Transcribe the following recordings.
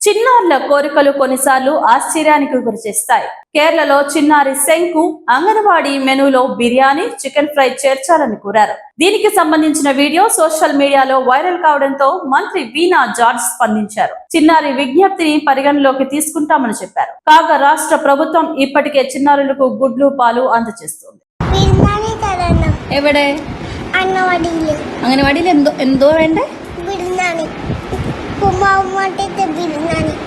చిన్నారుల కోరికలు కొన్నిసార్లు ఆశ్చర్యానికి గురిచేస్తాయి. కేరళలో చిన్నారి శంకు అంగన్వాడీ మెనూలో బిర్యానీ, చికెన్ ఫ్రై చేర్చాలని కోరారు. దీనికి సంబంధించిన వీడియో సోషల్ మీడియాలో వైరల్ కావడంతో మంత్రి వీణా జార్జ్ స్పందించారు. చిన్నారి విజ్ఞప్తిని పరిగణలోకి తీసుకుంటామని చెప్పారు. కాగా రాష్ట్ర ప్రభుత్వం ఇప్పటికే చిన్నారులకు గుడ్లు, పాలు అందజేస్తుంది. എവിടെ അംഗനവാടിയിൽ എന്തോ വേണ്ടേ? ബിരിയാണി ഉപ്പുമാവ് മാറ്റിട്ട് ബിരിയാണിയും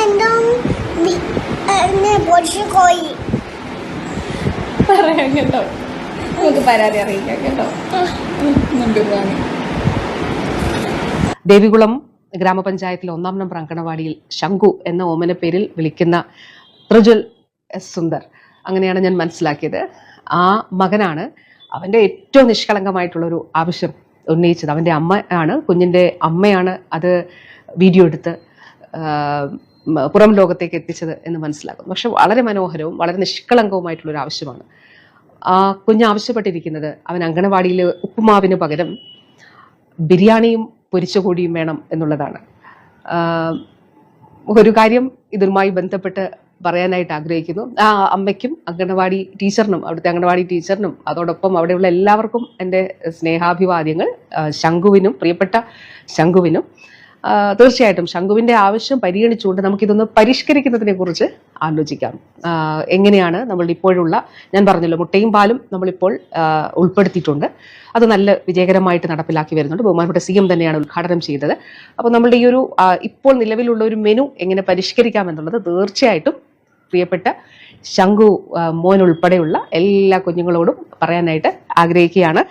എന്തോ പൊടിച്ചുകോയി പറയാം കേട്ടോ. നമുക്ക് പരാതി അറിയിക്കാം കേട്ടോ. ദേവികുളം ഗ്രാമപഞ്ചായത്തിലെ 1-ാം നമ്പർ അങ്കണവാടിയിൽ ശംഖു എന്ന ഓമന പേരിൽ വിളിക്കുന്ന പ്രജ്വൽ എസ് സുന്ദർ, അങ്ങനെയാണ് ഞാൻ മനസ്സിലാക്കിയത്. ആ മകനാണ് അവൻ്റെ ഏറ്റവും നിഷ്കളങ്കമായിട്ടുള്ളൊരു ആവശ്യം ഉന്നയിച്ചത്. അവൻ്റെ അമ്മ ആണ്, കുഞ്ഞിൻ്റെ അമ്മയാണ് അത് വീഡിയോ എടുത്ത് പുറം ലോകത്തേക്ക് എത്തിച്ചത് എന്ന് മനസ്സിലാക്കുന്നു. പക്ഷെ വളരെ മനോഹരവും വളരെ നിഷ്കളങ്കവുമായിട്ടുള്ളൊരു ആവശ്യമാണ്. ആ കുഞ്ഞ് ആവശ്യപ്പെട്ടിരിക്കുന്നത് അവൻ അങ്കണവാടിയിൽ ഉപ്പുമാവിന് പകരം ബിരിയാണിയും പൊരിച്ച കോഴിയും വേണം എന്നുള്ളതാണ്. ഒരു കാര്യം ഇതുമായി ബന്ധപ്പെട്ട് പറയാനായിട്ട് ആഗ്രഹിക്കുന്നു. ആ അമ്മയ്ക്കും അങ്കണവാടി ടീച്ചറിനും, അവിടുത്തെ അങ്കണവാടി ടീച്ചറിനും അതോടൊപ്പം അവിടെയുള്ള എല്ലാവർക്കും എൻ്റെ സ്നേഹാഭിവാദ്യങ്ങൾ. ശംഖുവിനും, പ്രിയപ്പെട്ട ശംഖുവിനും തീർച്ചയായിട്ടും ശംഖുവിൻ്റെ ആവശ്യം പരിഗണിച്ചുകൊണ്ട് നമുക്കിതൊന്ന് പരിഷ്കരിക്കുന്നതിനെ കുറിച്ച് ആലോചിക്കാം. എങ്ങനെയാണ് നമ്മൾ ഇപ്പോഴുള്ള, ഞാൻ പറഞ്ഞല്ലോ, മുട്ടയും പാലും നമ്മളിപ്പോൾ ഉൾപ്പെടുത്തിയിട്ടുണ്ട്. അത് നല്ല വിജയകരമായിട്ട് നടപ്പിലാക്കി വരുന്നുണ്ട്. ബഹുമാനപ്പെട്ട CM തന്നെയാണ് ഉദ്ഘാടനം ചെയ്തത്. അപ്പോൾ നമ്മളുടെ ഈ ഒരു ഇപ്പോൾ നിലവിലുള്ള ഒരു മെനു എങ്ങനെ പരിഷ്കരിക്കാം എന്നുള്ളത് തീർച്ചയായിട്ടും പ്രിയപ്പെട്ട ശംഖു മോൻ ഉൾപ്പെടെയുള്ള എല്ലാ കുഞ്ഞുങ്ങളോടും പറയാനായിട്ട് ആഗ്രഹിക്കുകയാണ്.